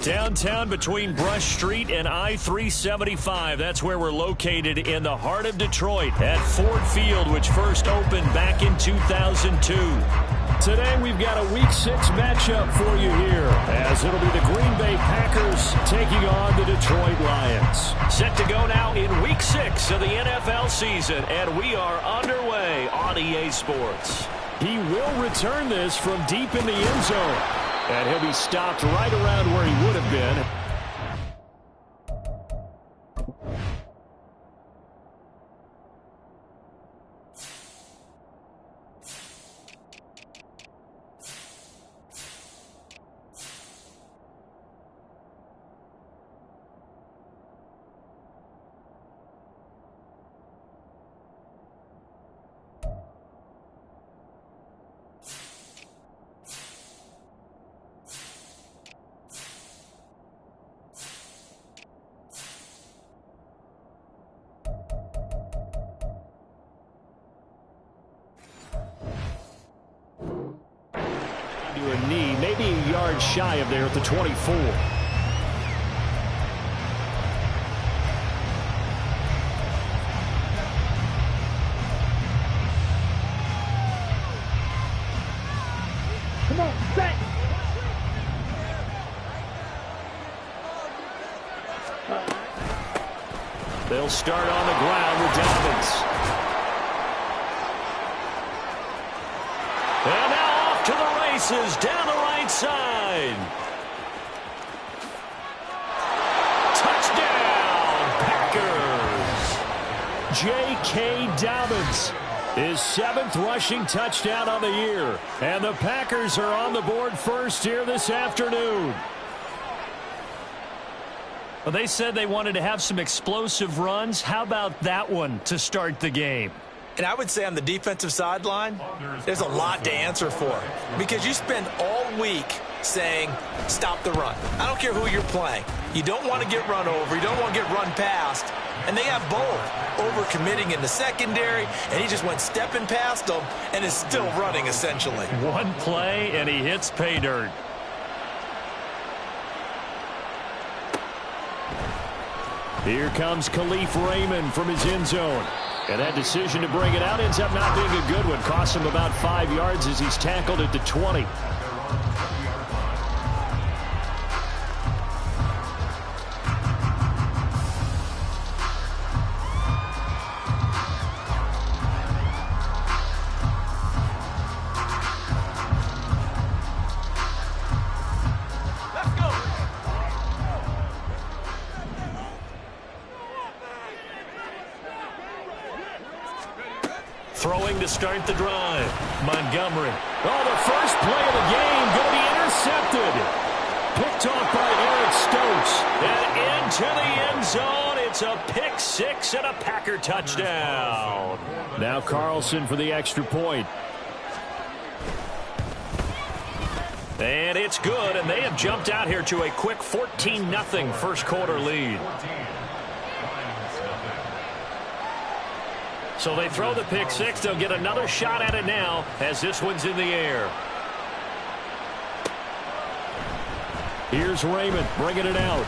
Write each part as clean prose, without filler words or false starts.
Downtown between Brush Street and I-375. That's where we're located in the heart of Detroit at Ford Field, which first opened back in 2002. Today we've got a Week 6 matchup for you here, as it'll be the Green Bay Packers taking on the Detroit Lions. Set to go now in Week 6 of the NFL season, and we are underway on EA Sports. He will return this from deep in the end zone, and he'll be stopped right around where he would have been. A knee, maybe a yard shy of there at the 24. Come on, set. They'll start on the ground with Dobbins. And now off to the races down the right side. Touchdown, Packers. J.K. Dobbins, his 7th rushing touchdown on the year. And the Packers are on the board first here this afternoon. Well, they said they wanted to have some explosive runs. How about that one to start the game? And I would say on the defensive sideline, there's a lot to answer for. Because you spend all week saying, stop the run. I don't care who you're playing. You don't want to get run over. You don't want to get run past. And they have both. Over-committing in the secondary, and he just went stepping past them and is still running, essentially. One play, and he hits pay dirt. Here comes Khalif Raymond from his end zone. And that decision to bring it out ends up not being a good one. Costs him about 5 yards as he's tackled at the 20. Throwing to start the drive. Montgomery. Oh, the first play of the game going to be intercepted. Picked off by Eric Stokes. And into the end zone. It's a pick six and a Packer touchdown. Now Carlson for the extra point. And it's good, and they have jumped out here to a quick 14-0 first quarter lead. So they throw the pick six. They'll get another shot at it now as this one's in the air. Here's Raymond bringing it out.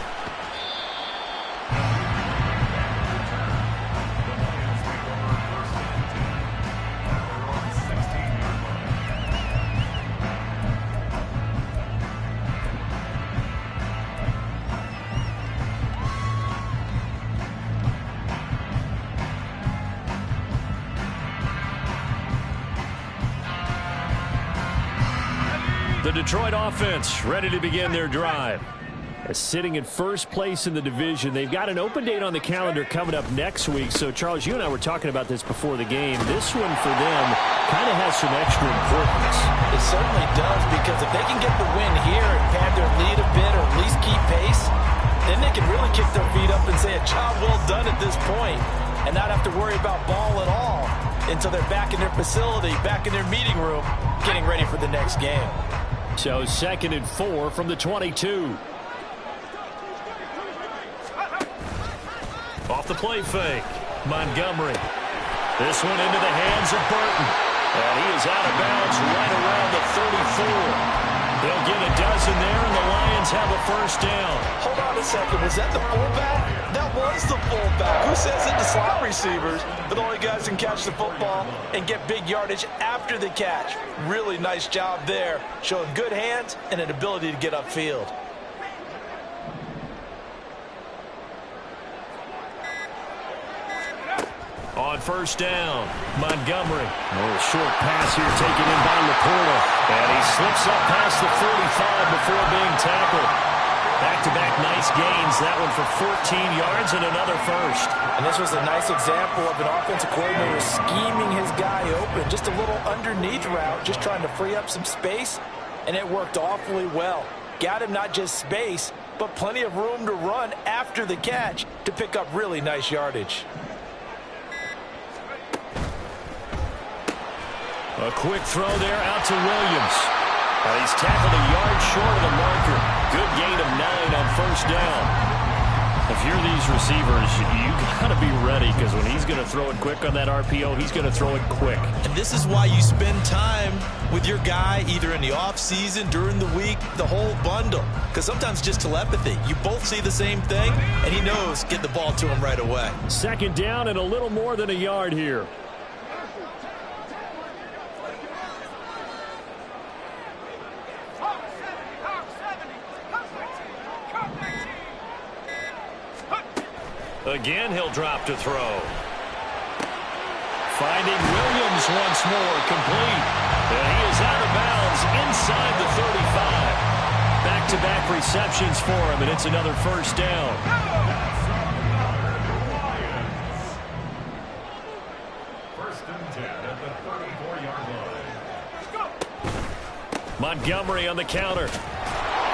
The Detroit offense ready to begin their drive. Sitting in first place in the division. They've got an open date on the calendar coming up next week. So, Charles, you and I were talking about this before the game. This one for them kind of has some extra importance. It certainly does, because if they can get the win here and pad their lead a bit or at least keep pace, then they can really kick their feet up and say a job well done at this point and not have to worry about ball at all until they're back in their facility, back in their meeting room, getting ready for the next game. So 2nd and 4 from the 22. Off the play fake. Montgomery. This one into the hands of Burton. And he is out of bounds right around the 34. They'll get a dozen there, and the Lions have a first down. Hold on a second. Was that the fullback? That was the fullback. Who says it to slot receivers? But only guys can catch the football and get big yardage after the catch. Really nice job there, showing good hands and an ability to get upfield. On first down, Montgomery. A little short pass here taken in by Laporta. And he slips up past the 45 before being tackled. Back-to-back nice gains. That one for 14 yards and another first. And this was a nice example of an offensive coordinator scheming his guy open. Just a little underneath route, just trying to free up some space. And it worked awfully well. Got him not just space, but plenty of room to run after the catch to pick up really nice yardage. A quick throw there out to Williams. He's tackled a yard short of the marker. Good gain of 9 on first down. If you're these receivers, you got to be ready because when he's going to throw it quick on that RPO, he's going to throw it quick. And this is why you spend time with your guy either in the offseason, during the week, the whole bundle. Because sometimes just telepathy. You both see the same thing, and he knows get the ball to him right away. Second down and a little more than a yard here. Again, he'll drop to throw. Finding Williams once more, complete. And he is out of bounds inside the 35. Back-to-back receptions for him, and it's another first down. First and 10 at the 34-yard line. Montgomery on the counter.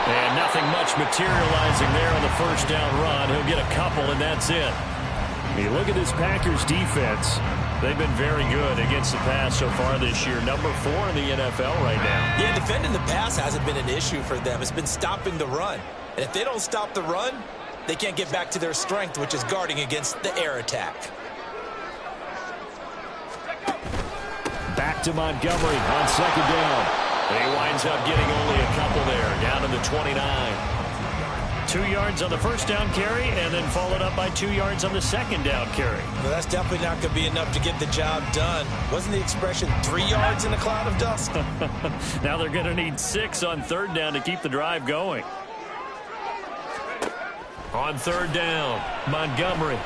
And nothing much materializing there on the first down run. He'll get a couple, and that's it. You look at this Packers defense. They've been very good against the pass so far this year. Number 4 in the NFL right now. Yeah, defending the pass hasn't been an issue for them. It's been stopping the run. And if they don't stop the run, they can't get back to their strength, which is guarding against the air attack. Back to Montgomery on second down. And he winds up getting only a couple there, down to the 29. 2 yards on the first down carry, and then followed up by 2 yards on the second down carry. Well, that's definitely not going to be enough to get the job done. Wasn't the expression 3 yards in a cloud of dust? Now they're going to need 6 on third down to keep the drive going. On third down, Montgomery.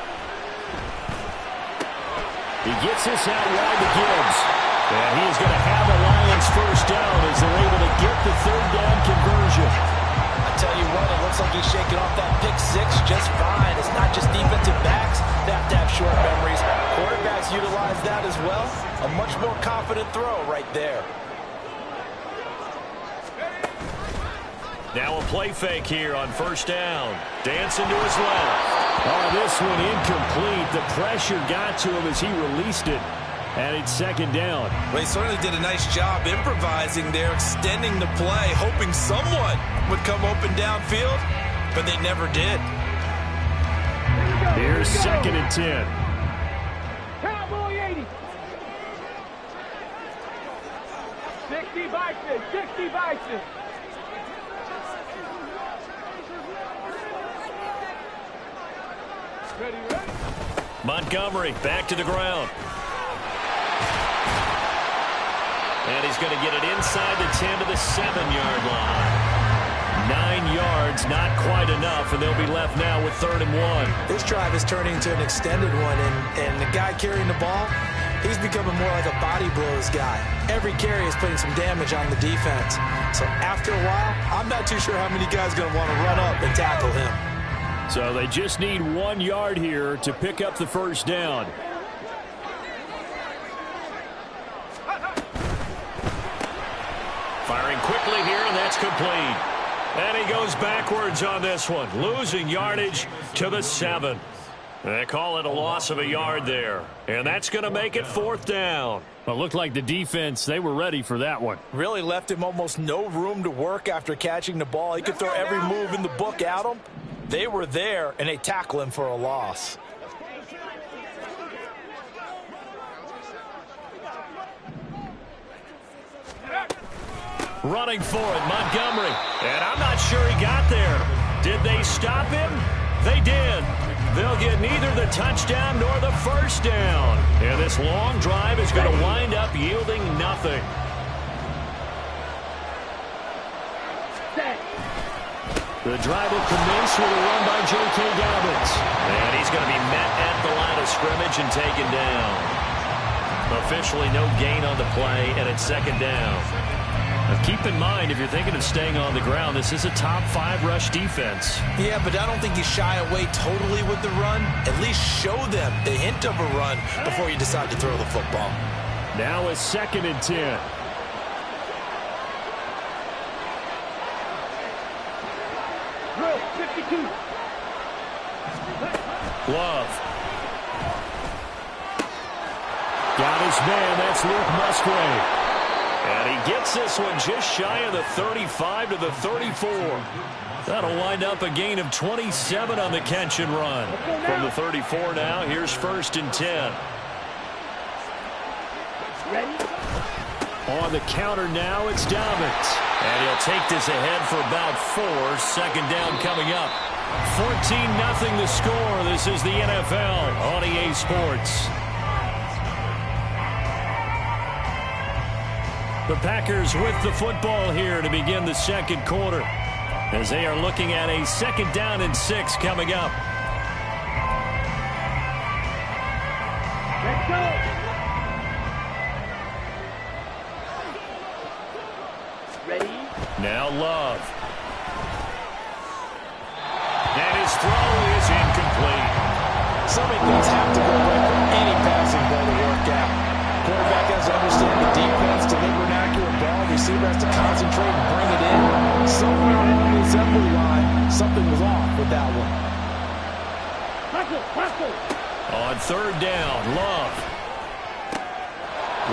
He gets this out wide to Gibbs. And he is going to have the Lions first down as they're able to get the third down conversion. I tell you what, it looks like he's shaking off that pick 6 just fine. It's not just defensive backs that have to have short memories. Quarterbacks utilize that as well. A much more confident throw right there. Now a play fake here on first down. Dancing to his left. Oh, this one incomplete. The pressure got to him as he released it. And it's second down. Well, he certainly did a nice job improvising there, extending the play, hoping someone would come open downfield, but they never did. Here's second and 10. Cowboy 80. 60 Bison, 60 Bison. Ready, ready? Montgomery back to the ground. And he's going to get it inside the 10 to the 7-yard line. 9 yards, not quite enough, and they'll be left now with 3rd and 1. This drive is turning into an extended one, and the guy carrying the ball, he's becoming more like a body blows guy. Every carry is putting some damage on the defense. So after a while, I'm not too sure how many guys are going to want to run up and tackle him. So they just need 1 yard here to pick up the first down. Firing quickly here, and that's complete. And he goes backwards on this one, losing yardage to the 7. They call it a loss of a yard there. And that's going to make it 4th down. Well, it looked like the defense, they were ready for that one. Really left him almost no room to work after catching the ball. He could throw every move in the book at him. They were there, and they tackle him for a loss. Running for it, Montgomery. And I'm not sure he got there. Did they stop him? They did. They'll get neither the touchdown nor the first down. And this long drive is going to wind up yielding nothing. The drive will commence with a run by J.K. Dobbins. And he's going to be met at the line of scrimmage and taken down. Officially no gain on the play, and it's second down. Now keep in mind, if you're thinking of staying on the ground, this is a top 5 rush defense. Yeah, but I don't think you shy away totally with the run. At least show them the hint of a run before you decide to throw the football. Now it's 2nd and 10. Drill, 52. Love. Got his man. That's Luke Musgrave. And he gets this one just shy of the 35 to the 34. That'll wind up a gain of 27 on the catch and run. From the 34 now, here's 1st and 10. Ready? On the counter now, it's Dobbins. And he'll take this ahead for about 4. 2nd down coming up. 14-0 the score. This is the NFL on EA Sports. The Packers with the football here to begin the second quarter, as they are looking at a 2nd down and 6 coming up. Let's go. Ready? Now Love. And his throw is incomplete. So many things have to go right for any passing ball to work out. Quarterback has to understand the defense, deliver an accurate ball. Receiver has to concentrate and bring it in. Somewhere along the assembly line, something was off with that one. On 3rd down, Love.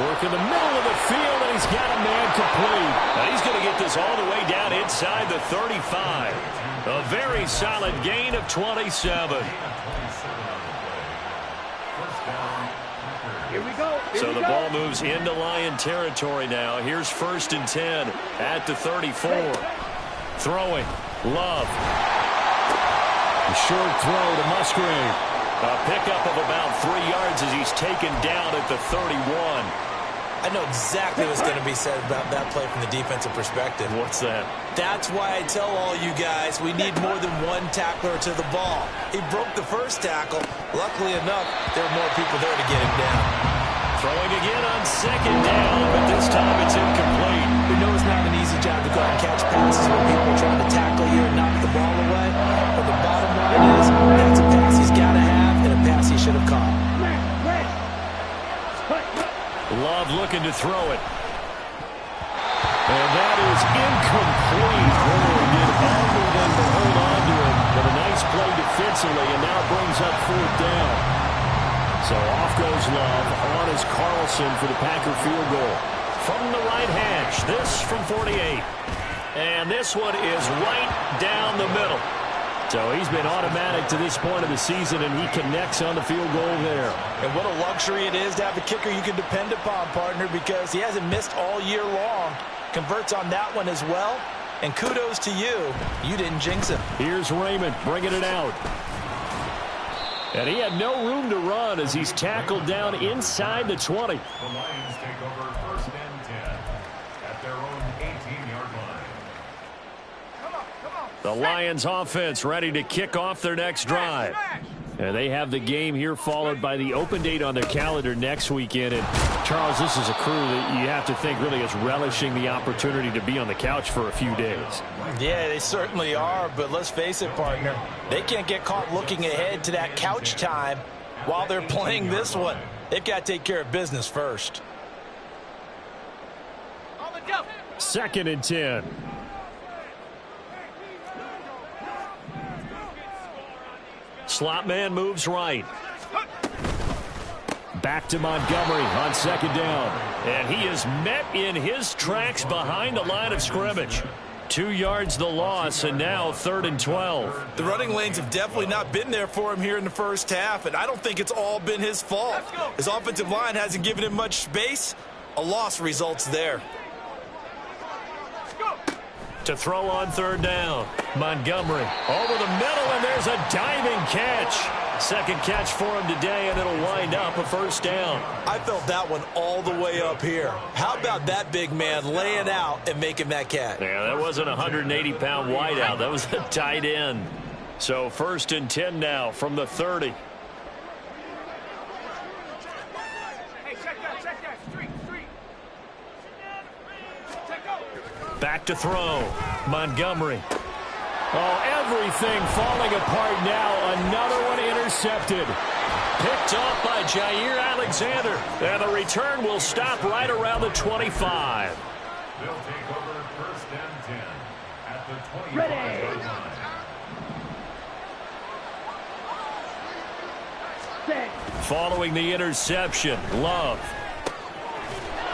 Work in the middle of the field, and he's got a man complete. And he's going to get this all the way down inside the 35. A very solid gain of 27. Here we go. So the ball moves into Lion territory now. Here's 1st and 10 at the 34. Throwing. Love. A short throw to Musgrave. A pickup of about 3 yards as he's taken down at the 31. I know exactly what's going to be said about that play from the defensive perspective. What's that? That's why I tell all you guys we need more than one tackler to the ball. He broke the first tackle. Luckily enough, there were more people there to get him down. Throwing again on 2nd down, but this time it's incomplete. We know it's not an easy job to go out and catch passes when people are trying to tackle you and knock the ball away. But the bottom line is that's a pass he's got to have and a pass he should have caught. Love looking to throw it. And that is incomplete. Warren did all of them to hold on to it. But a nice play defensively, and now brings up 4th down. So off goes Love. On is Carlson for the Packer field goal. From the right hash, this from 48. And this one is right down the middle. So he's been automatic to this point of the season, and he connects on the field goal there. And what a luxury it is to have a kicker you can depend upon, partner, because he hasn't missed all year long. Converts on that one as well. And kudos to you. You didn't jinx him. Here's Raymond bringing it out. And he had no room to run as he's tackled down inside the 20. The Lions take over 1st and 10 at their own 18-yard line. The Lions offense ready to kick off their next drive. And they have the game here followed by the open date on their calendar next weekend. And Charles, this is a crew that you have to think really is relishing the opportunity to be on the couch for a few days. Yeah, they certainly are, but let's face it, partner. They can't get caught looking ahead to that couch time while they're playing this one. They've got to take care of business first. 2nd and 10. Slot man moves right. Back to Montgomery on 2nd down. And he is met in his tracks behind the line of scrimmage. 2 yards the loss, and now 3rd and 12. The running lanes have definitely not been there for him here in the first half, and I don't think it's all been his fault. His offensive line hasn't given him much space. A loss results there. To throw on third down. Montgomery over the middle, and there's a diving catch. Second catch for him today, and it'll wind up a first down. I felt that one all the way up here. How about that big man laying out and making that catch? Yeah, that wasn't a 180-pound wideout. That was a tight end. So 1st and 10 now from the 30. Back to throw. Montgomery. Oh, everything falling apart now. Another one intercepted. Picked off by Jair Alexander. And the return will stop right around the 25. They'll take over 1st and 10 at the 25-yard line. Following the interception, Love.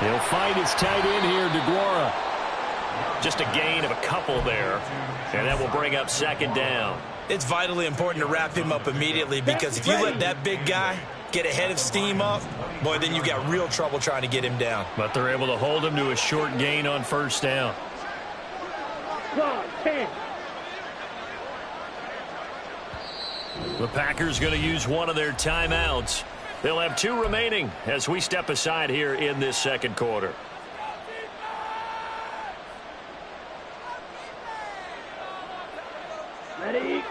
He'll find his tight end here, DeGuara. Just a gain of a couple there, and that will bring up 2nd down. It's vitally important to wrap him up immediately, because if you let that big guy get ahead of steam up, boy, then you've got real trouble trying to get him down. But they're able to hold him to a short gain on 1st down. The Packers going to use one of their timeouts. They'll have 2 remaining as we step aside here in this 2nd quarter.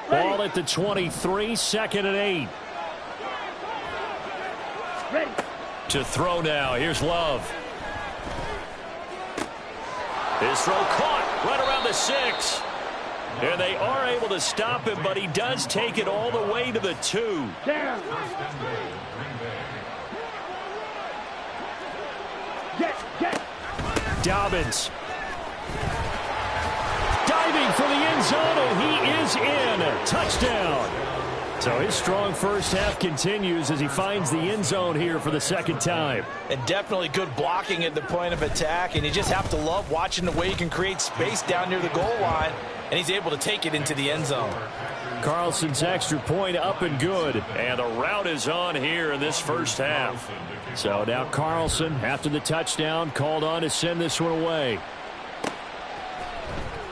Ball at the 23, 2nd and 8. Ready. To throw now. Here's Love. His throw caught right around the 6. And they are able to stop him, but he does take it all the way to the 2. Down. Get. Dobbins. Diving for the end zone, and he is in. Touchdown. So his strong first half continues as he finds the end zone here for the 2nd time. And definitely good blocking at the point of attack, and you just have to love watching the way he can create space down near the goal line, and he's able to take it into the end zone. Carlson's extra point up and good, and the route is on here in this first half. So now Carlson, after the touchdown, called on to send this one away.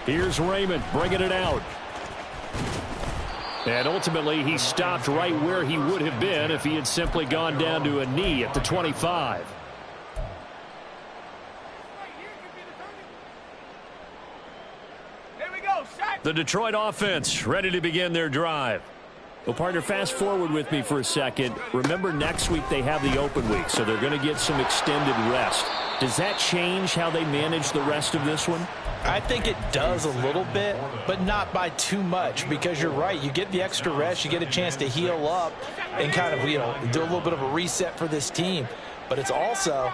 Here's Raymond bringing it out. And ultimately, he stopped right where he would have been if he had simply gone down to a knee at the 25. Here we go. The Detroit offense ready to begin their drive. Well, partner, fast forward with me for a second. Remember, next week they have the open week, so they're going to get some extended rest. Does that change how they manage the rest of this one? I think it does a little bit, but not by too much, because you're right. You get the extra rest. You get a chance to heal up and kind of, do a little bit of a reset for this team. But it's also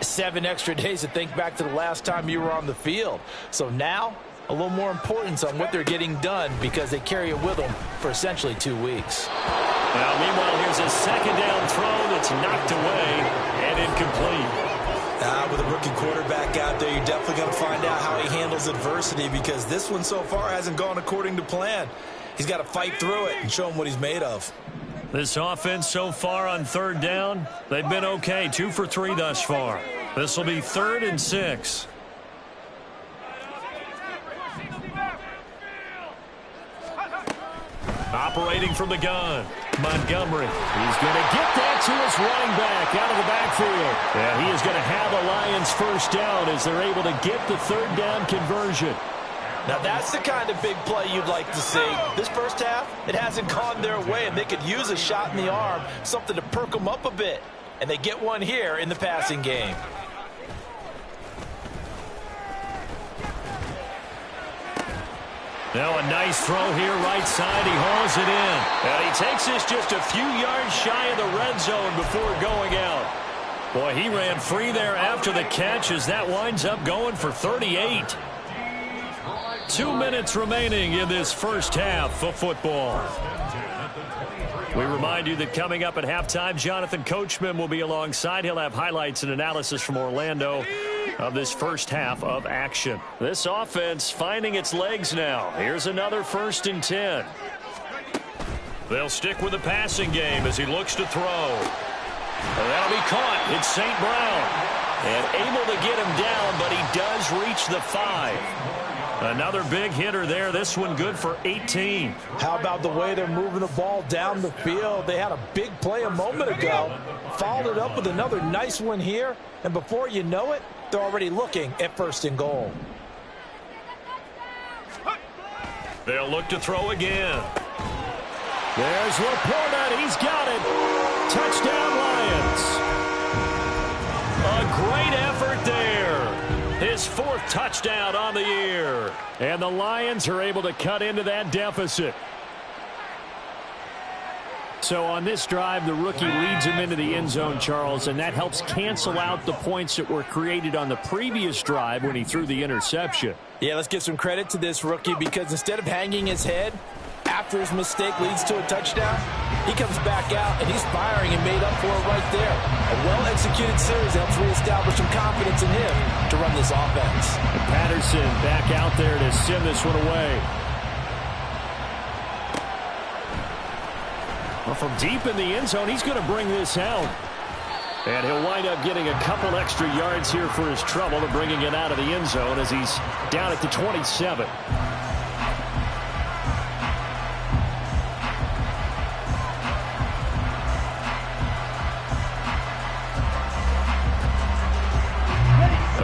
7 extra days to think back to the last time you were on the field. So now, a little more importance on what they're getting done, because they carry it with them for essentially 2 weeks. Now, meanwhile, here's a 2nd down throw that's knocked away and incomplete. With a rookie quarterback out there, you're definitely going to find out how he handles adversity, because this one so far hasn't gone according to plan. He's got to fight through it and show him what he's made of. This offense so far on 3rd down, they've been okay. 2 for 3 thus far. This will be 3rd and 6. Operating from the gun, Montgomery. He's going to get that to his running back out of the backfield. And he is going to have the Lions first down as they're able to get the 3rd down conversion. Now that's the kind of big play you'd like to see. This first half, it hasn't gone their way, and they could use a shot in the arm, something to perk them up a bit. And they get one here in the passing game. Now a nice throw here right side. He hauls it in. And he takes this just a few yards shy of the red zone before going out. Boy, he ran free there after the catch as that winds up going for 38. 2 minutes remaining in this first half of football. We remind you that coming up at halftime, Jonathan Coachman will be alongside. He'll have highlights and analysis from Orlando of this first half of action. This offense finding its legs now. Here's another 1st and 10. They'll stick with the passing game as he looks to throw. And that'll be caught. It's St. Brown. And able to get him down, but he does reach the 5. Another big hitter there. This one good for 18. How about the way they're moving the ball down the field? They had a big play a moment ago. Followed it up with another nice one here. And before you know it, they're already looking at first and goal. They'll look to throw again. There's Laporta. He's got it. Touchdown, Lions. A great effort there. His 4th touchdown on the year. And the Lions are able to cut into that deficit. So on this drive, the rookie leads him into the end zone, Charles, and that helps cancel out the points that were created on the previous drive when he threw the interception. Yeah, let's give some credit to this rookie because instead of hanging his head after his mistake leads to a touchdown, he comes back out and he's firing and made up for it right there. A well-executed series helps reestablish some confidence in him to run this offense. And Patterson back out there to send this one away. Well, from deep in the end zone, he's going to bring this out. And he'll wind up getting a couple extra yards here for his trouble and bringing it out of the end zone as he's down at the 27.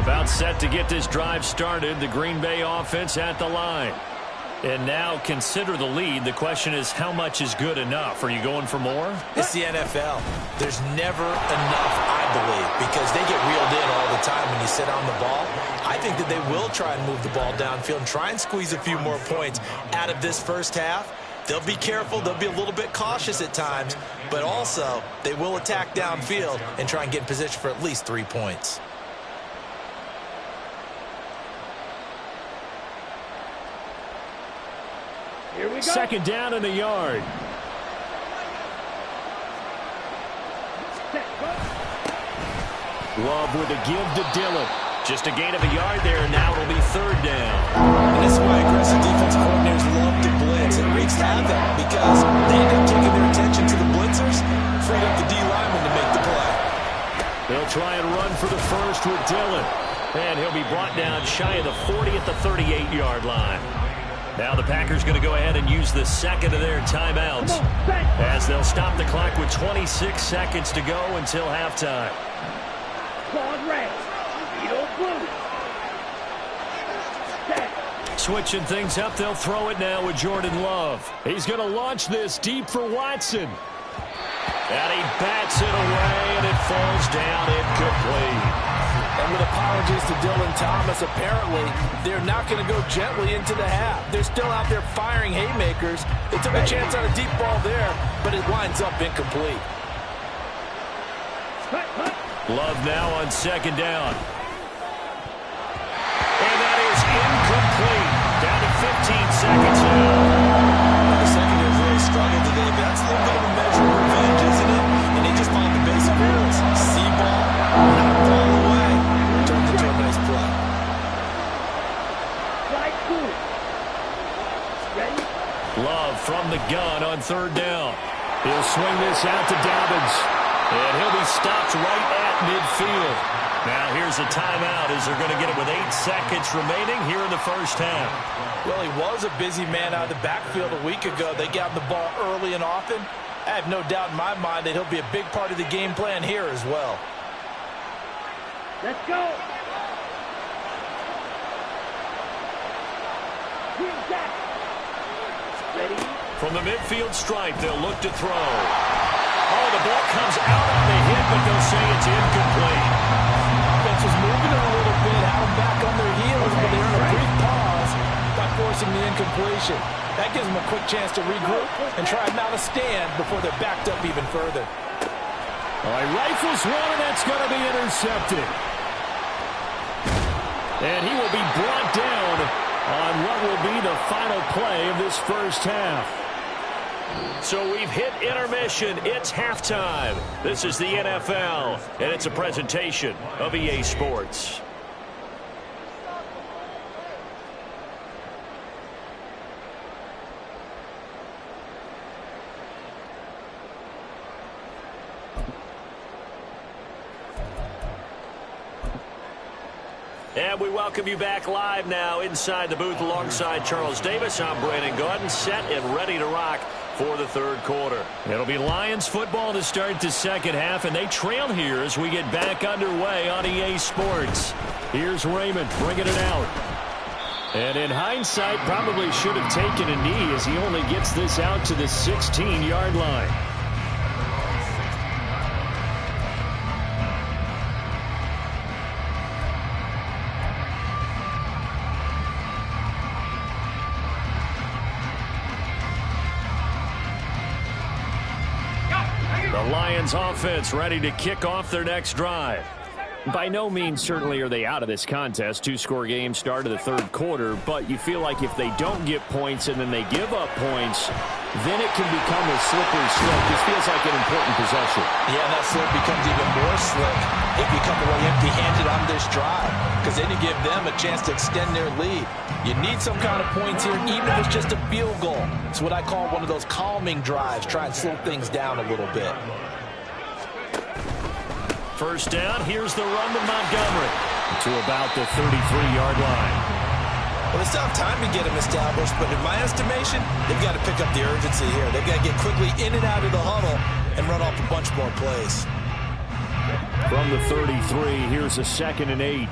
About set to get this drive started. The Green Bay offense at the line. And now consider the lead. The question is, how much is good enough? Are you going for more? It's the NFL. There's never enough, I believe, because they get reeled in all the time when you sit on the ball. I think that they will try and move the ball downfield and try and squeeze a few more points out of this first half. They'll be careful. They'll be a little bit cautious at times, but also they will attack downfield and try and get in position for at least 3 points. Here we go. Second down in the yard. Love with a give to Dillon. Just a gain of a yard there, and now it'll be 3rd down. And this is why aggressive defense coordinators love to blitz. It wreaks havoc because they end up taking their attention to the blitzers, freed up the D lineman to make the play. They'll try and run for the first with Dillon. And he'll be brought down shy of the 40 at the 38-yard line. Now the Packers going to go ahead and use the second of their timeouts as they'll stop the clock with 26 seconds to go until halftime. Switching things up, they'll throw it now with Jordan Love. He's going to launch this deep for Watson. And he bats it away, and it falls down incomplete. And with apologies to Dylan Thomas, apparently they're not going to go gently into the half. They're still out there firing haymakers. They took a chance on a deep ball there, but it winds up incomplete. Love now on second down. And that is incomplete. Down to 15 seconds now. The secondary's really struggled today, but that's a little bit of a measure of revenge, isn't it? And they just followed the basic rules. See ball, knock ball away. Turned into a nice play. Love from the gun on 3rd down. He'll swing this out to Dobbins. And he'll be stopped right at midfield. Now here's a timeout as they're going to get it with 8 seconds remaining here in the first half. Well, he was a busy man out of the backfield a week ago. They got him the ball early and often. I have no doubt in my mind that he'll be a big part of the game plan here as well. Let's go. Ready? From the midfield stripe, they'll look to throw. Oh, the ball comes out on the hit, but they'll say it's incomplete. Offense was moving it a little bit, had them back on their heels, but they're in a brief pause by forcing the incompletion. That gives them a quick chance to regroup and try and mount a stand before they're backed up even further. All right, rifles one, and that's going to be intercepted. And he will be brought down on what will be the final play of this first half. So we've hit intermission. It's halftime. This is the NFL, and it's a presentation of EA Sports. And we welcome you back live now inside the booth alongside Charles Davis. I'm Brandon Gaudin, set and ready to rock for the third quarter. It'll be Lions football to start the second half, and they trail here as we get back underway on EA Sports. Here's Raymond bringing it out. And in hindsight, probably should have taken a knee as he only gets this out to the 16-yard line. The Lions offense ready to kick off their next drive. By no means certainly are they out of this contest. Two-score game start of the third quarter, but you feel like if they don't get points and then they give up points, then it can become a slippery slope. This feels like an important possession. Yeah, and that slope becomes even more slick if you come away empty-handed on this drive, because then you give them a chance to extend their lead. You need some kind of points here, even if it's just a field goal. It's what I call one of those calming drives, try and slow things down a little bit. First down, here's the run to Montgomery to about the 33-yard line. Well, they still have time to get him established, but in my estimation, they've got to pick up the urgency here. They've got to get quickly in and out of the huddle and run off a bunch more plays. From the 33, here's a 2nd and 8.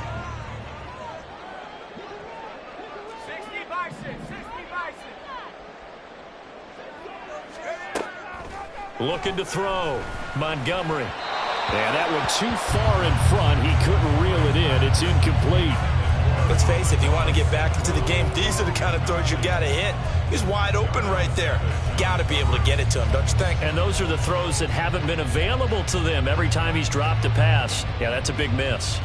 60-6. Looking to throw. Montgomery. Yeah, that one too far in front. He couldn't reel it in. It's incomplete. Let's face it, if you want to get back into the game, these are the kind of throws you got to hit. He's wide open right there. Got to be able to get it to him, don't you think? And those are the throws that haven't been available to them every time he's dropped a pass. Yeah, that's a big miss.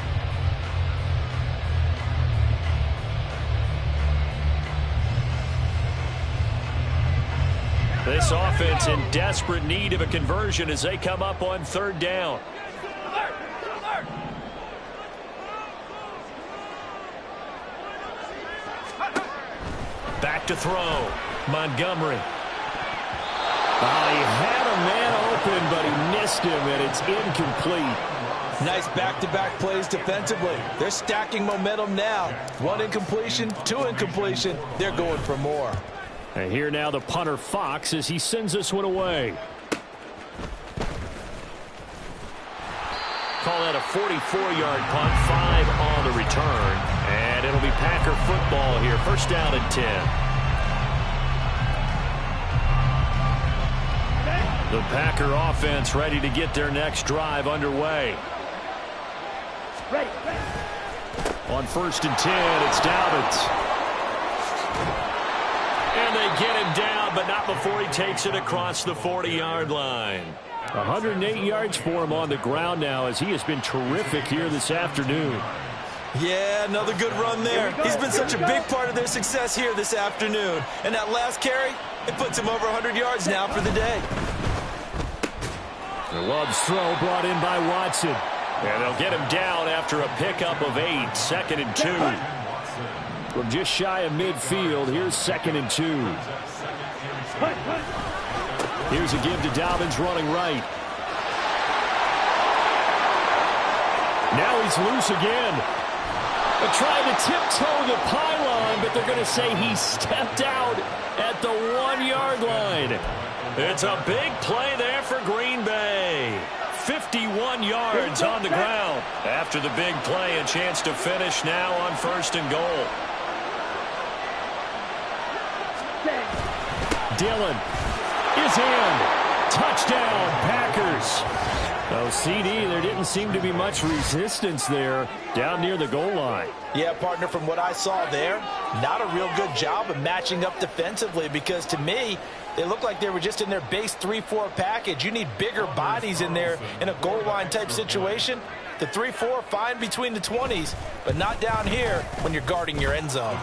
This offense in desperate need of a conversion as they come up on third down. Back to throw. Montgomery. He had a man open, but he missed him, and it's incomplete. Nice back-to-back plays defensively. They're stacking momentum now. One incompletion, two incompletion. They're going for more. And here now the punter Fox as he sends this one away. Call that a 44-yard punt, 5 on the return. And it'll be Packer football here. First down and 10. The Packer offense ready to get their next drive underway. Ready. On 1st and 10, it's Dobbins. And they get him down, but not before he takes it across the 40-yard line. 108 yards for him on the ground now as he has been terrific here this afternoon. Yeah, another good run there. He's been such a big part of their success here this afternoon. And that last carry, it puts him over 100 yards now for the day. The Love's throw brought in by Watson. And they'll get him down after a pickup of 8, 2nd and 2. From just shy of midfield, here's 2nd and 2. Here's a give to Dobbins running right. Now he's loose again. They're trying to tiptoe the pylon, but they're going to say he stepped out at the 1-yard line. It's a big play there for Green Bay. 51 yards on the ground. After the big play, a chance to finish now on 1st and goal. Dillon is in. Touchdown, Packers. Oh, CD, there didn't seem to be much resistance there down near the goal line. Yeah, partner, from what I saw there, not a real good job of matching up defensively because to me, they looked like they were just in their base 3-4 package. You need bigger bodies in there in a goal line type situation. The 3-4, fine between the 20s, but not down here when you're guarding your end zone.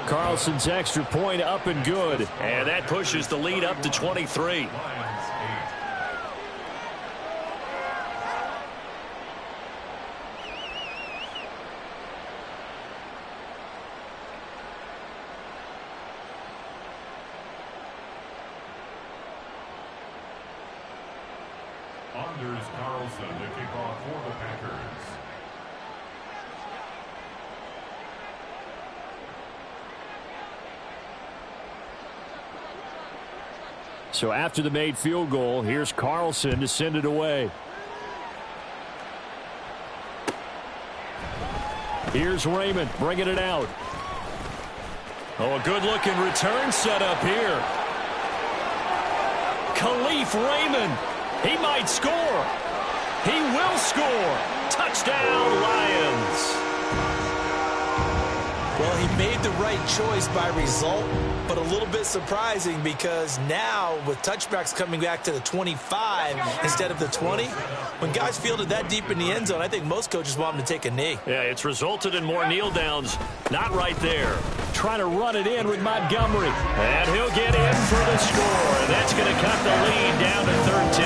Carlson's extra point up and good, and that pushes the lead up to 23. Anders Carlson to kick off for the Packers. So after the made field goal, here's Carlson to send it away. Here's Raymond bringing it out. Oh, a good-looking return set up here. Khalif Raymond. He might score. He will score. Touchdown, Lions. Well, he made the right choice by result, but a little bit surprising because now with touchbacks coming back to the 25 instead of the 20, when guys field it that deep in the end zone, I think most coaches want them to take a knee. Yeah, it's resulted in more kneel downs. Not right there. Trying to run it in with Montgomery. And he'll get in for the score. And that's going to cut the lead down to 13.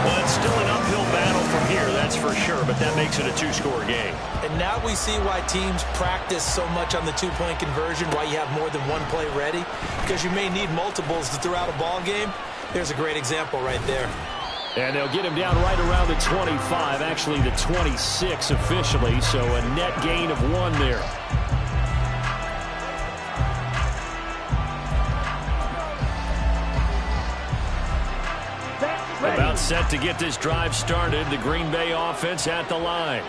Well, it's still an uphill battle from here, that's for sure, but that makes it a two-score game. And now we see why teams practice so much on the two-point conversion, why you have more than one play ready, because you may need multiples to throw out a ball game. There's a great example right there. And they'll get him down right around the 25, actually the 26 officially, so a net gain of 1 there. About set to get this drive started. The Green Bay offense at the line.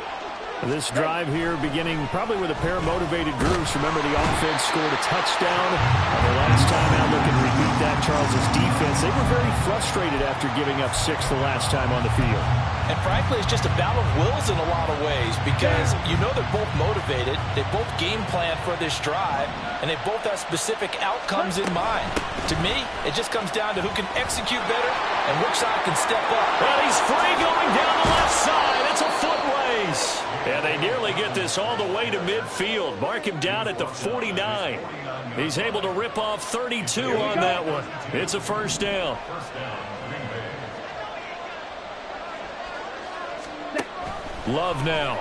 This drive here beginning probably with a pair of motivated groups. Remember, the offense scored a touchdown. And the last time out, looking to repeat that, Charles' defense, they were very frustrated after giving up 6 the last time on the field. And frankly, it's just a battle of wills in a lot of ways because you know they're both motivated. They both game plan for this drive, and they both have specific outcomes in mind. To me, it just comes down to who can execute better and which side can step up. Well, he's free going down the left side. It's a foot race. And they nearly get this all the way to midfield. Mark him down at the 49. He's able to rip off 32 on that one. It's a first down. Love now.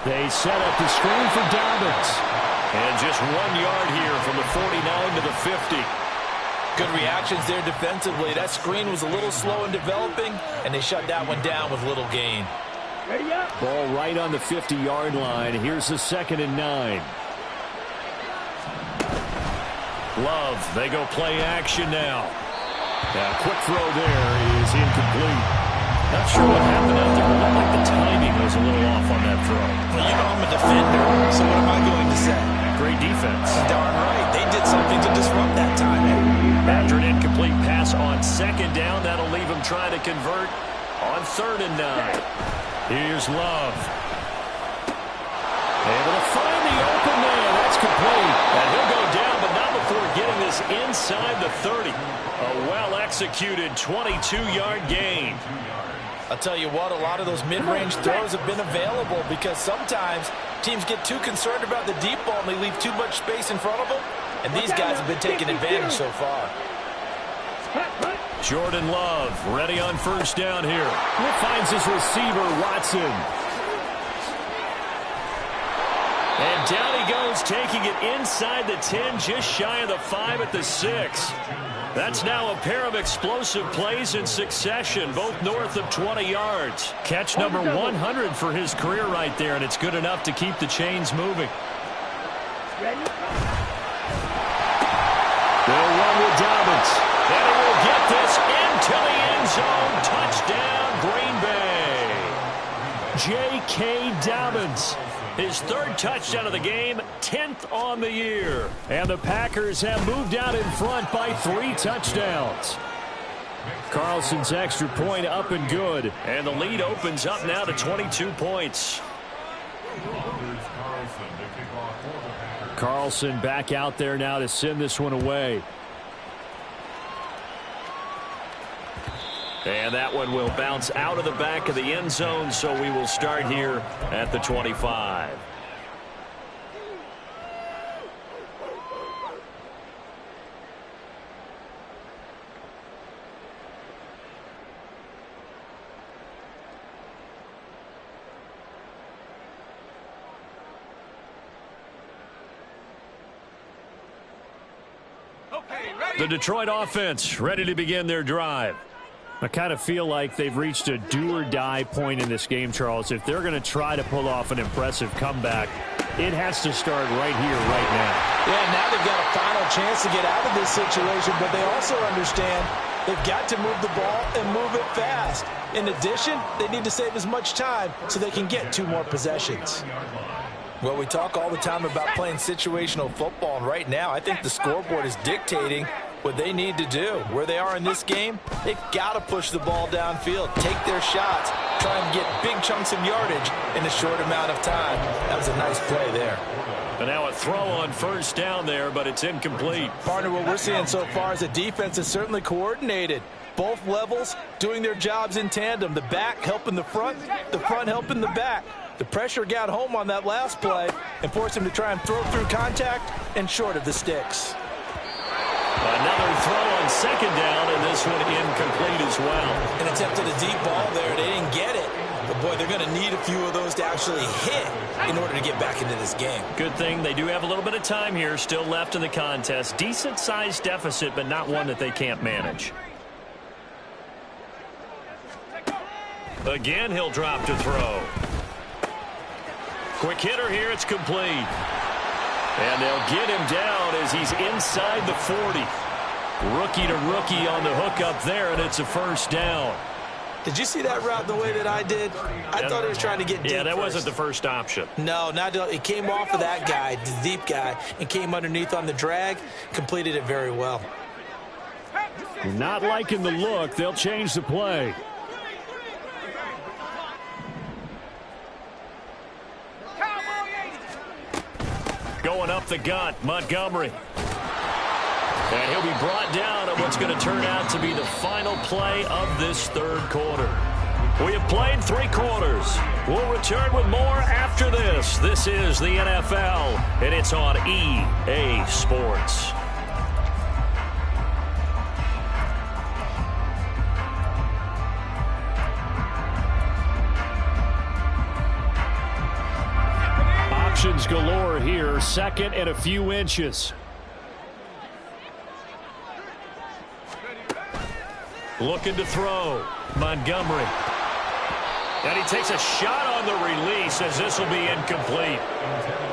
They set up the screen for Dobbins. And just 1 yard here from the 49 to the 50. Good reactions there defensively. That screen was a little slow in developing, and they shut that one down with little gain. Ready up. Ball right on the 50-yard line. Here's the 2nd and 9. Love, they go play action now. Quick throw there is incomplete. Not sure what happened out there. It looked like the timing was a little off on that throw. Well, you know I'm a defender, so what am I going to say? Great defense. Darn right. They did something to disrupt that timing. After an incomplete pass on 2nd down, that'll leave him trying to convert on 3rd and 9. Here's Love. Able to find the open man. That's complete. And he'll go down, but not before getting this inside the 30. A well-executed 22-yard gain. I'll tell you what, a lot of those mid-range throws have been available because sometimes teams get too concerned about the deep ball and they leave too much space in front of them. And these guys have been taking advantage so far. Jordan Love ready on 1st down here. He finds his receiver, Watson. And down he goes, taking it inside the 10, just shy of the 5 at the 6. That's now a pair of explosive plays in succession, both north of 20 yards. Catch number 100 for his career right there, and it's good enough to keep the chains moving. Ready? They'll run with Dobbins. And he will get this into the end zone. Touchdown, Green Bay. J.K. Dobbins. His 3rd touchdown of the game, 10th on the year. And the Packers have moved out in front by 3 touchdowns. Carlson's extra point up and good. And the lead opens up now to 22 points. Carlson back out there now to send this one away. And that one will bounce out of the back of the end zone, so we will start here at the 25. The Detroit offense ready to begin their drive. I kind of feel like they've reached a do-or-die point in this game, Charles. If they're going to try to pull off an impressive comeback, it has to start right here, right now. Yeah, now they've got a final chance to get out of this situation, but they also understand they've got to move the ball and move it fast. In addition, they need to save as much time so they can get 2 more possessions. Well, we talk all the time about playing situational football, and right now I think the scoreboard is dictating what they need to do. Where they are in this game, they've got to push the ball downfield, take their shots, try and get big chunks of yardage in a short amount of time. That was a nice play there. And now a throw on first down there, but it's incomplete. Partner, what we're seeing so far is the defense is certainly coordinated. Both levels doing their jobs in tandem. The back helping the front helping the back. The pressure got home on that last play and forced him to try and throw through contact and short of the sticks. Another throw on second down, and this one incomplete as well. An attempt at a deep ball there. They didn't get it. But, boy, they're going to need a few of those to actually hit in order to get back into this game. Good thing they do have a little bit of time here still left in the contest. Decent-sized deficit, but not one that they can't manage. Again, he'll drop to throw. Quick hitter here. It's complete. And they'll get him down as he's inside the 40. Rookie to rookie on the hook up there, and it's a first down. Did you see that route the way that I did? I thought he was trying to get deep. Yeah, that first. wasn't the first option. No, it came off of that guy, the deep guy, and came underneath on the drag, completed it very well. Not liking the look. They'll change the play. Going up the gut, Montgomery. And he'll be brought down on what's going to turn out to be the final play of this third quarter. We have played 3 quarters. We'll return with more after this. This is the NFL, and it's on EA Sports. Options galore here. Second and a few inches. Looking to throw. Montgomery. And he takes a shot on the release as this will be incomplete.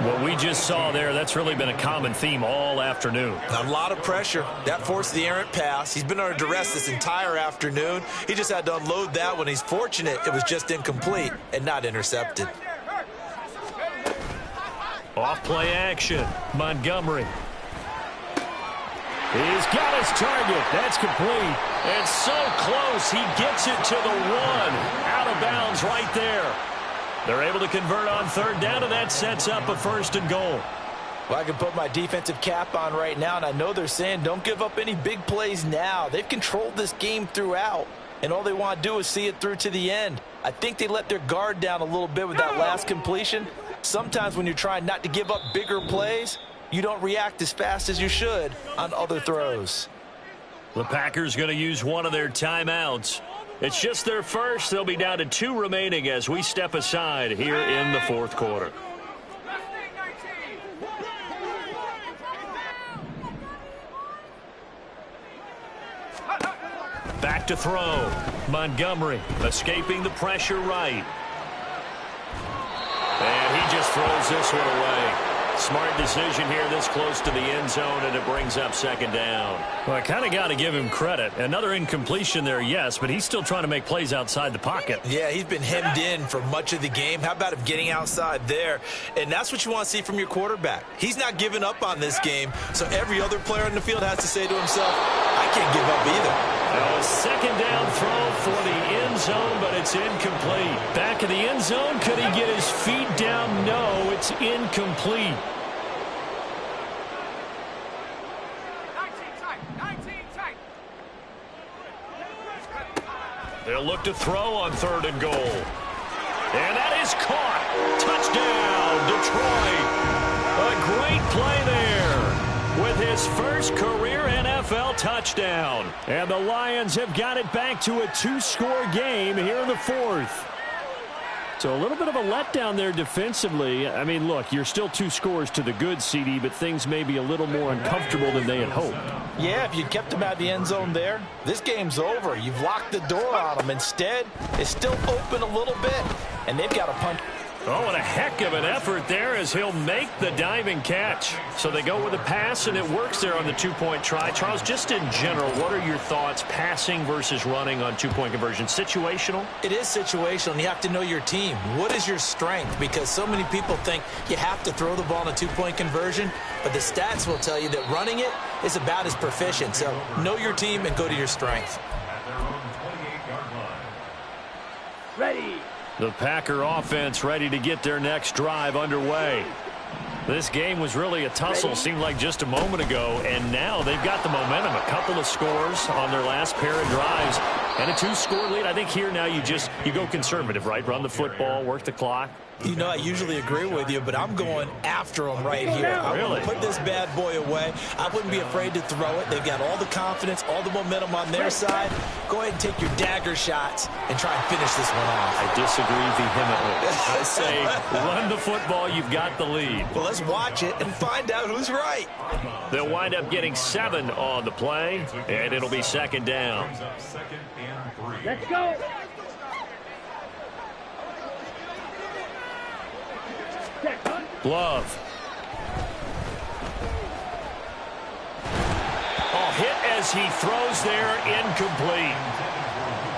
What we just saw there, that's really been a common theme all afternoon. A lot of pressure. That forced the errant pass. He's been under duress this entire afternoon. He just had to unload that one. He's fortunate it was just incomplete and not intercepted. Off play action. Montgomery. He's got his target. That's complete. And so close. He gets it to the 1. Out of bounds right there. They're able to convert on third down, and that sets up a 1st and goal. Well, I can put my defensive cap on right now, and I know they're saying don't give up any big plays now. They've controlled this game throughout, and all they want to do is see it through to the end. I think they let their guard down a little bit with that last completion. Sometimes when you're trying not to give up bigger plays, you don't react as fast as you should on other throws. The Packers going to use one of their timeouts. It's just their first. They'll be down to 2 remaining as we step aside here in the 4th quarter. Back to throw. Montgomery escaping the pressure right. And he just throws this one away. Smart decision here this close to the end zone, and it brings up 2nd down. Well, I kind of got to give him credit. Another incompletion there, yes, but he's still trying to make plays outside the pocket. Yeah, he's been hemmed in for much of the game. How about him getting outside there? And that's what you want to see from your quarterback. He's not giving up on this game, so every other player on the field has to say to himself, I can't give up either. Now a 2nd down throw for the end zone, but it's incomplete. Back in the end zone, could he get his feet down? No, it's incomplete. 19 tight. They'll look to throw on 3rd and goal. And that is caught. Touchdown, Detroit. A great play there with his first career NFL touchdown. And the Lions have got it back to a 2-score game here in the 4th. So a little bit of a letdown there defensively. I mean, look, you're still 2 scores to the good, CD, but things may be a little more uncomfortable than they had hoped. Yeah, if you kept them out of the end zone there, this game's over. You've locked the door on them. Instead, it's still open a little bit, and they've got to punt. Oh, and a heck of an effort there as he'll make the diving catch. So they go with a pass, and it works there on the 2-point try. Charles, just in general, what are your thoughts passing versus running on 2-point conversion? Situational? It is situational, and you have to know your team. What is your strength? Because so many people think you have to throw the ball in a 2-point conversion, but the stats will tell you that running it is about as proficient. So know your team and go to your strength. At their own 28-yard line. Ready. The Packer offense ready to get their next drive underway. This game was really a tussle, seemed like just a moment ago, and now they've got the momentum. A couple of scores on their last pair of drives and a 2-score lead. I think here now you go conservative, right? Run the football, work the clock. You know, I usually agree with you, but I'm going after them right here. I want to put this bad boy away. I wouldn't be afraid to throw it. They've got all the confidence, all the momentum on their side. Go ahead and take your dagger shots and try and finish this one off. I disagree vehemently. I say run the football. You've got the lead. Well, let's watch it and find out who's right. They'll wind up getting 7 on the play, and it'll be second down. Brings up 2nd and 3. Let's go. Glove. Oh, hit as he throws there, incomplete.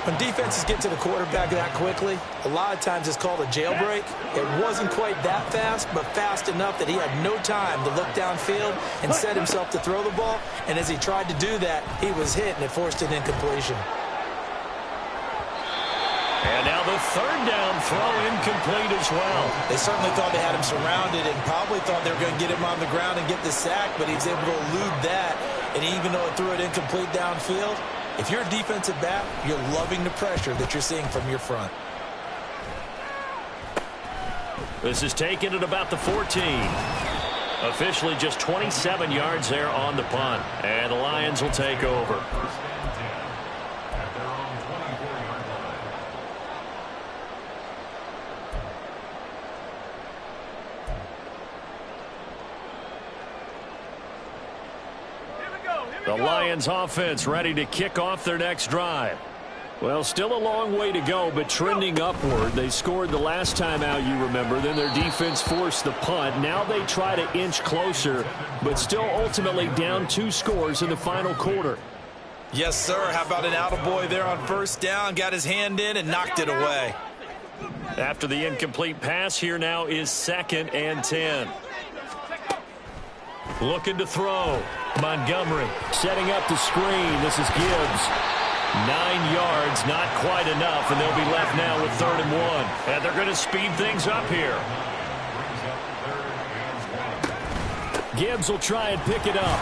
When defenses get to the quarterback that quickly, a lot of times it's called a jailbreak. It wasn't quite that fast, but fast enough that he had no time to look downfield and set himself to throw the ball. And as he tried to do that, he was hit, and it forced an incompletion. And now the 3rd down throw incomplete as well. They certainly thought they had him surrounded and probably thought they were going to get him on the ground and get the sack, but he was able to elude that. And even though it threw it incomplete downfield, if you're a defensive back, you're loving the pressure that you're seeing from your front. This is taken at about the 14. Officially just 27 yards there on the punt. And the Lions will take over. The Lions offense ready to kick off their next drive. Well, still a long way to go, but trending upward. They scored the last time out, you remember. Then their defense forced the punt. Now they try to inch closer, but still ultimately down 2 scores in the final quarter. Yes, sir. How about an attaboy there on 1st down? Got his hand in and knocked it away. After the incomplete pass, here now is 2nd and 10. Looking to throw. Montgomery setting up the screen. This is Gibbs. 9 yards, not quite enough, and they'll be left now with 3rd and 1. And they're going to speed things up here. Gibbs will try and pick it up.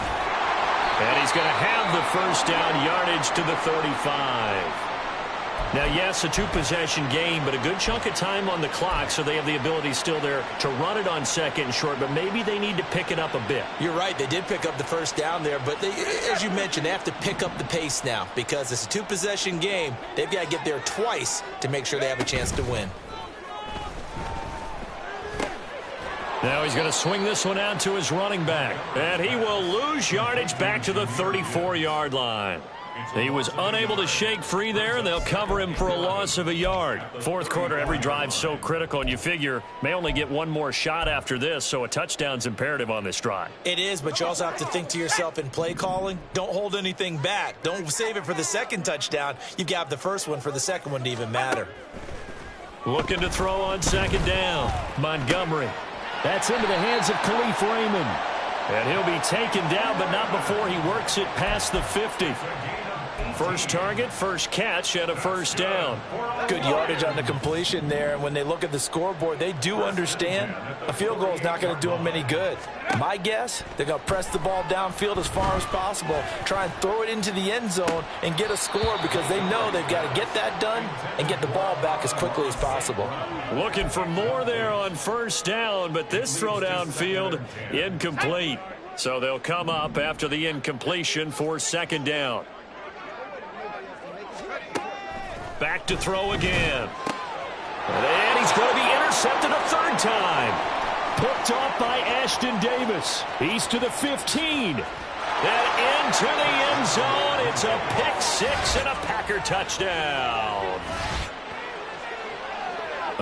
And he's going to have the 1st down, yardage to the 35. Now, yes, a 2-possession game, but a good chunk of time on the clock, so they have the ability still there to run it on 2nd and short, but maybe they need to pick it up a bit. You're right. They did pick up the 1st down there, but as you mentioned, they have to pick up the pace now because it's a 2-possession game. They've got to get there twice to make sure they have a chance to win. Now he's going to swing this one out to his running back, and he will lose yardage back to the 34-yard line. He was unable to shake free there, and they'll cover him for a loss of a yard. 4th quarter, every drive's so critical, and you figure may only get one more shot after this, so a touchdown's imperative on this drive. It is, but you also have to think to yourself in play calling, don't hold anything back. Don't save it for the 2nd touchdown. You've got the 1st one for the 2nd one to even matter. Looking to throw on 2nd down. Montgomery. That's into the hands of Khalif Raymond. And he'll be taken down, but not before he works it past the 50. First target, first catch, and a 1st down. Good yardage on the completion there. And when they look at the scoreboard, they do understand a field goal is not going to do them any good. My guess, they're going to press the ball downfield as far as possible, try and throw it into the end zone and get a score because they know they've got to get that done and get the ball back as quickly as possible. Looking for more there on 1st down, but this throw downfield incomplete. So they'll come up after the incompletion for 2nd down. Back to throw again. And he's going to be intercepted a third time. Picked off by Ashton Davis. He's to the 15. And into the end zone. It's a pick six and a Packer touchdown.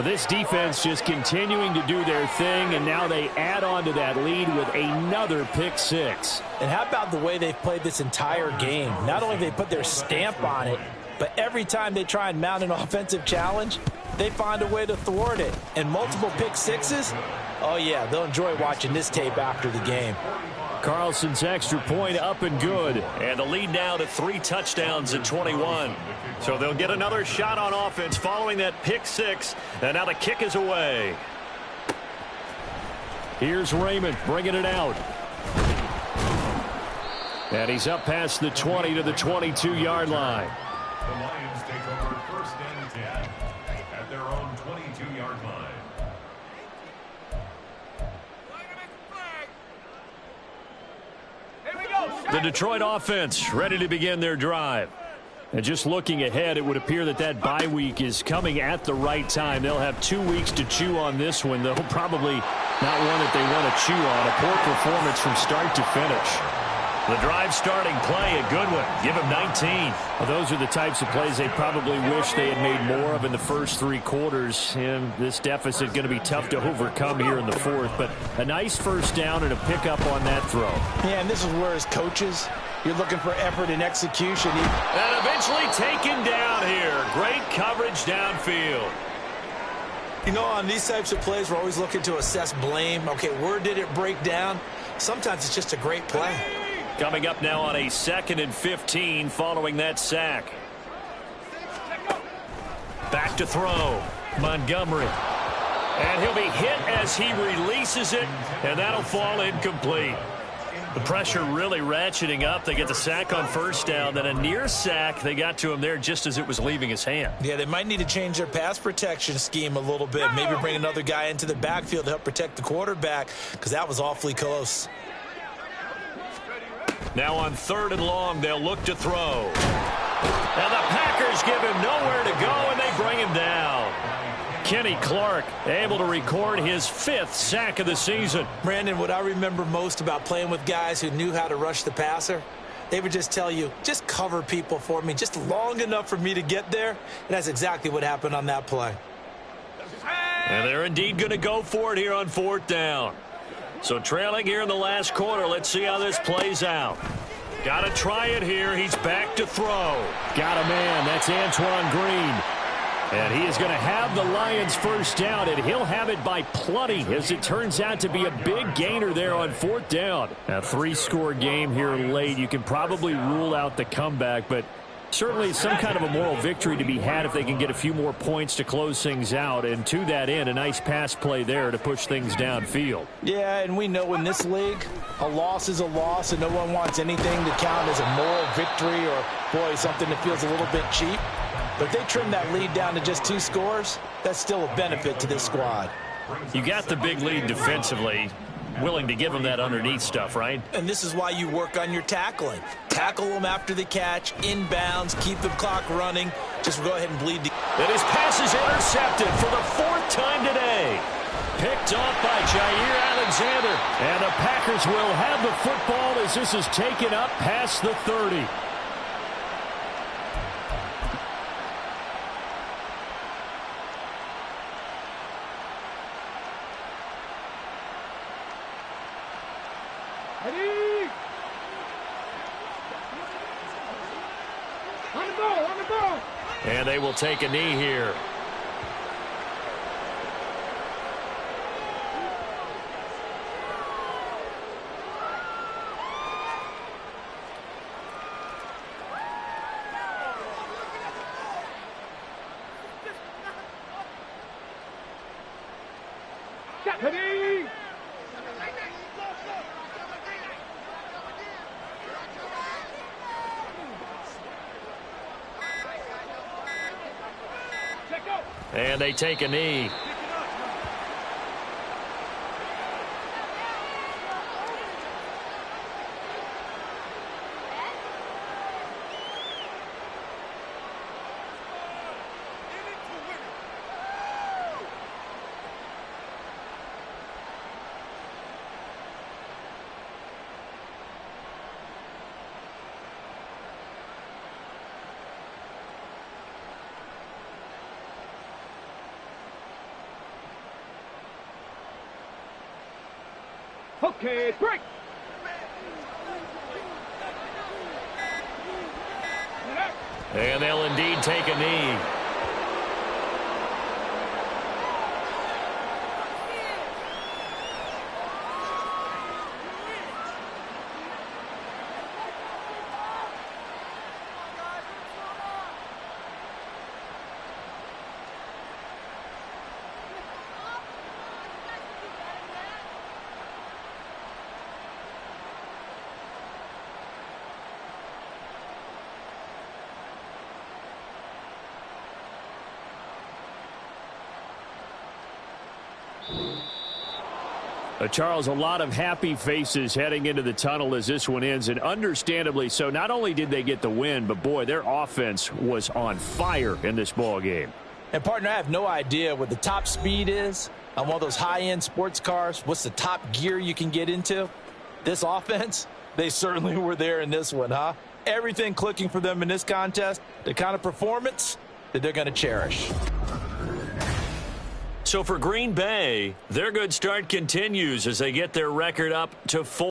This defense just continuing to do their thing, and now they add on to that lead with another pick six. And how about the way they've played this entire game? Not only have they put their stamp on it, but every time they try and mount an offensive challenge, they find a way to thwart it. And multiple pick sixes, oh yeah, they'll enjoy watching this tape after the game. Carlson's extra point up and good. And the lead now to 3 touchdowns at 21. So they'll get another shot on offense following that pick six. And now the kick is away. Here's Raymond bringing it out. And he's up past the 20 to the 22-yard line. The Lions take over first and 10 at their own 22-yard line. The Detroit offense ready to begin their drive. And just looking ahead, it would appear that that bye week is coming at the right time. They'll have 2 weeks to chew on this one. They'll probably not one that they want to chew on. A poor performance from start to finish. The drive starting play, a good one. Give him 19. Well, those are the types of plays they probably wish they had made more of in the first 3 quarters. And this deficit going to be tough to overcome here in the fourth. But a nice first down and a pickup on that throw. Yeah, and this is where as coaches, you're looking for effort and execution. And eventually taken down here. Great coverage downfield. You know, on these types of plays, we're always looking to assess blame. Okay, where did it break down? Sometimes it's just a great play. Coming up now on a 2nd and 15 following that sack. Back to throw. Montgomery. And he'll be hit as he releases it, and that'll fall incomplete. The pressure really ratcheting up. They get the sack on first down, then a near sack. They got to him there just as it was leaving his hand. Yeah, they might need to change their pass protection scheme a little bit. Maybe bring another guy into the backfield to help protect the quarterback, because that was awfully close. Now on 3rd and long, they'll look to throw. And the Packers give him nowhere to go, and they bring him down. Kenny Clark able to record his 5th sack of the season. Brandon, what I remember most about playing with guys who knew how to rush the passer, they would just tell you, just cover people for me, just long enough for me to get there. And that's exactly what happened on that play. And they're indeed going to go for it here on 4th down. So trailing here in the last quarter, let's see how this plays out. Got to try it here. He's back to throw. Got a man. That's Antoine Green. And he is going to have the Lions first down, and he'll have it by plenty, as it turns out to be a big gainer there on 4th down. A 3-score game here late. You can probably rule out the comeback, but certainly some kind of a moral victory to be had if they can get a few more points to close things out. And to that end, a nice pass play there to push things downfield. Yeah, and we know in this league, a loss is a loss, and no one wants anything to count as a moral victory or, boy, something that feels a little bit cheap. But if they trim that lead down to just 2 scores, that's still a benefit to this squad. You got the big lead defensively. Willing to give them that underneath stuff, right? And this is why you work on your tackling. Tackle them after the catch, inbounds, keep the clock running. Just go ahead and bleed. And his pass is intercepted for the 4th time today. Picked off by Jair Alexander. And the Packers will have the football as this is taken up past the 30. And they will take a knee here. And they take a knee. Okay, break. And they'll indeed take a knee. Charles, a lot of happy faces heading into the tunnel as this one ends, and understandably so. Not only did they get the win, but, boy, their offense was on fire in this ball game. And, partner, I have no idea what the top speed is on one of those high-end sports cars. What's the top gear you can get into? This offense, they certainly were there in this one, huh? Everything clicking for them in this contest, the kind of performance that they're going to cherish. So for Green Bay, their good start continues as they get their record up to 4.